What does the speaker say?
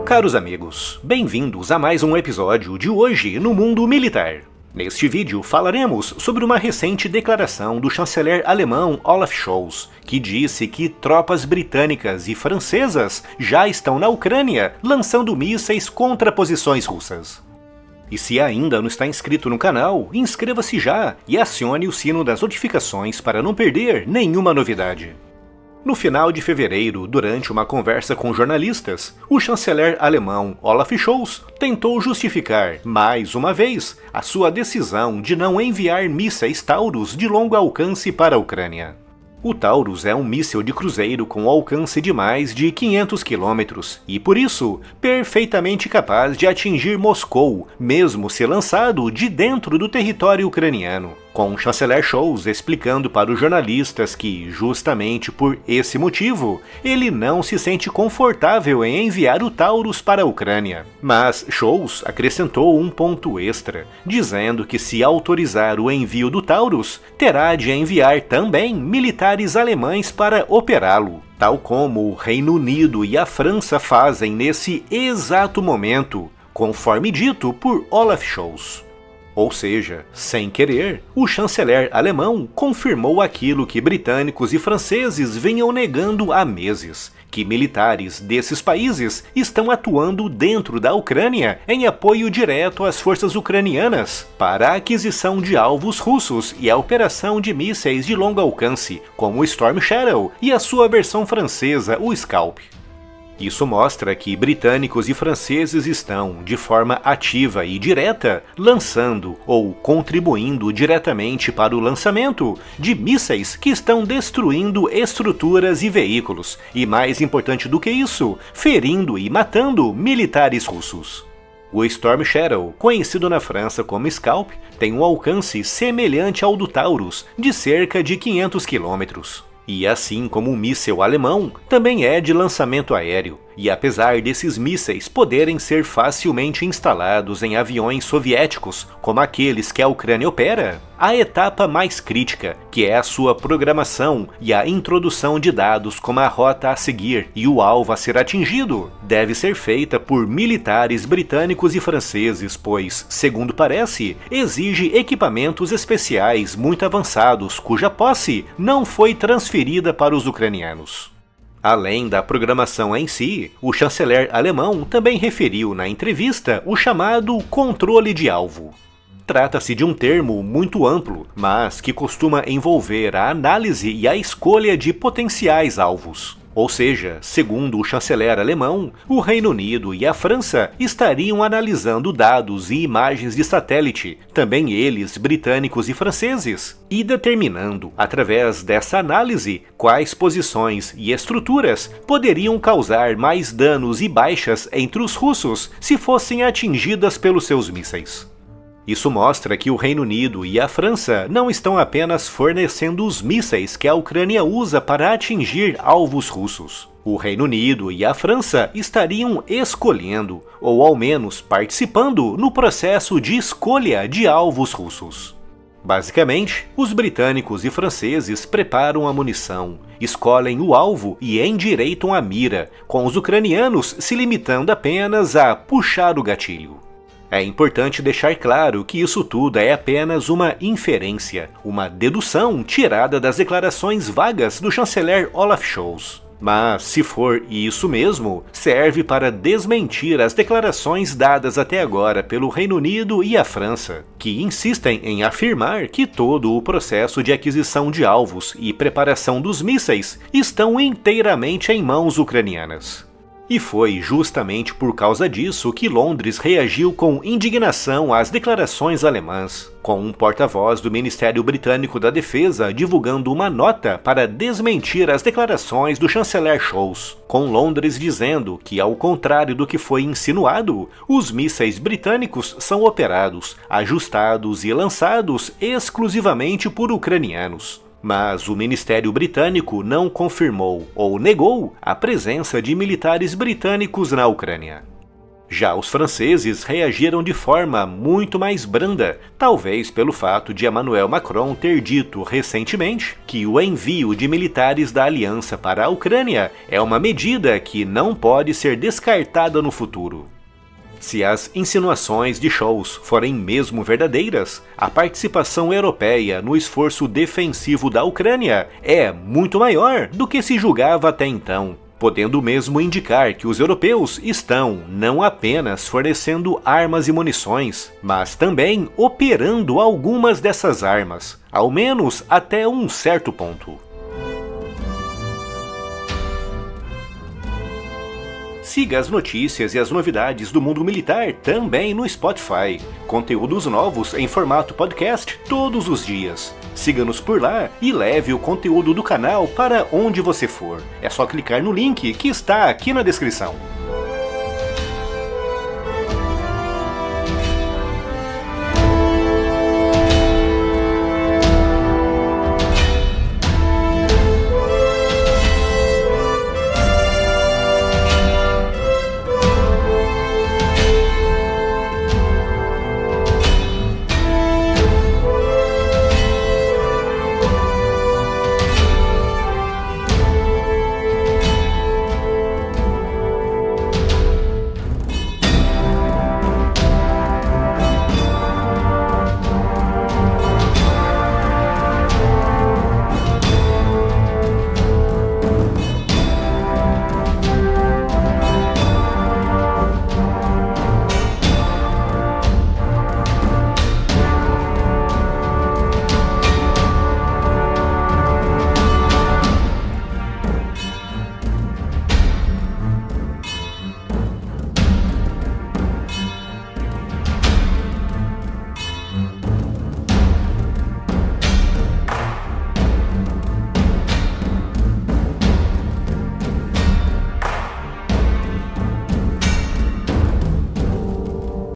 Caros amigos, bem-vindos a mais um episódio de Hoje no Mundo Militar. Neste vídeo falaremos sobre uma recente declaração do chanceler alemão Olaf Scholz, que disse que tropas britânicas e francesas já estão na Ucrânia lançando mísseis contra posições russas. E se ainda não está inscrito no canal, inscreva-se já e acione o sino das notificações para não perder nenhuma novidade. No final de fevereiro, durante uma conversa com jornalistas, o chanceler alemão Olaf Scholz tentou justificar, mais uma vez, a sua decisão de não enviar mísseis Taurus de longo alcance para a Ucrânia. O Taurus é um míssil de cruzeiro com alcance de mais de 500 km e, por isso, perfeitamente capaz de atingir Moscou, mesmo se lançado de dentro do território ucraniano. Com o chanceler Scholz explicando para os jornalistas que, justamente por esse motivo, ele não se sente confortável em enviar o Taurus para a Ucrânia. Mas Scholz acrescentou um ponto extra, dizendo que se autorizar o envio do Taurus, terá de enviar também militares alemães para operá-lo, tal como o Reino Unido e a França fazem nesse exato momento, conforme dito por Olaf Scholz. Ou seja, sem querer, o chanceler alemão confirmou aquilo que britânicos e franceses vinham negando há meses, que militares desses países estão atuando dentro da Ucrânia em apoio direto às forças ucranianas para a aquisição de alvos russos e a operação de mísseis de longo alcance, como o Storm Shadow e a sua versão francesa, o Scalp. Isso mostra que britânicos e franceses estão, de forma ativa e direta, lançando ou contribuindo diretamente para o lançamento de mísseis que estão destruindo estruturas e veículos, e mais importante do que isso, ferindo e matando militares russos. O Storm Shadow, conhecido na França como Scalp, tem um alcance semelhante ao do Taurus, de cerca de 500 km. E assim como o míssil alemão, também é de lançamento aéreo, e apesar desses mísseis poderem ser facilmente instalados em aviões soviéticos, como aqueles que a Ucrânia opera, a etapa mais crítica, que é a sua programação e a introdução de dados como a rota a seguir e o alvo a ser atingido, deve ser feita por militares britânicos e franceses, pois, segundo parece, exige equipamentos especiais muito avançados, cuja posse não foi transferida para os ucranianos. Além da programação em si, o chanceler alemão também referiu na entrevista o chamado controle de alvo. Trata-se de um termo muito amplo, mas que costuma envolver a análise e a escolha de potenciais alvos. Ou seja, segundo o chanceler alemão, o Reino Unido e a França estariam analisando dados e imagens de satélite, também eles britânicos e franceses, e determinando, através dessa análise, quais posições e estruturas poderiam causar mais danos e baixas entre os russos se fossem atingidas pelos seus mísseis. Isso mostra que o Reino Unido e a França não estão apenas fornecendo os mísseis que a Ucrânia usa para atingir alvos russos. O Reino Unido e a França estariam escolhendo, ou ao menos participando, no processo de escolha de alvos russos. Basicamente, os britânicos e franceses preparam a munição, escolhem o alvo e endireitam a mira, com os ucranianos se limitando apenas a puxar o gatilho. É importante deixar claro que isso tudo é apenas uma inferência, uma dedução tirada das declarações vagas do chanceler Olaf Scholz. Mas, se for isso mesmo, serve para desmentir as declarações dadas até agora pelo Reino Unido e a França, que insistem em afirmar que todo o processo de aquisição de alvos e preparação dos mísseis estão inteiramente em mãos ucranianas. E foi justamente por causa disso que Londres reagiu com indignação às declarações alemãs, com um porta-voz do Ministério Britânico da Defesa divulgando uma nota para desmentir as declarações do chanceler Scholz, com Londres dizendo que, ao contrário do que foi insinuado, os mísseis britânicos são operados, ajustados e lançados exclusivamente por ucranianos. Mas o Ministério Britânico não confirmou ou negou a presença de militares britânicos na Ucrânia. Já os franceses reagiram de forma muito mais branda, talvez pelo fato de Emmanuel Macron ter dito recentemente que o envio de militares da aliança para a Ucrânia é uma medida que não pode ser descartada no futuro. Se as insinuações de Scholz forem mesmo verdadeiras, a participação europeia no esforço defensivo da Ucrânia é muito maior do que se julgava até então, podendo mesmo indicar que os europeus estão não apenas fornecendo armas e munições, mas também operando algumas dessas armas, ao menos até um certo ponto. Siga as notícias e as novidades do mundo militar também no Spotify. Conteúdos novos em formato podcast todos os dias. Siga-nos por lá e leve o conteúdo do canal para onde você for. É só clicar no link que está aqui na descrição.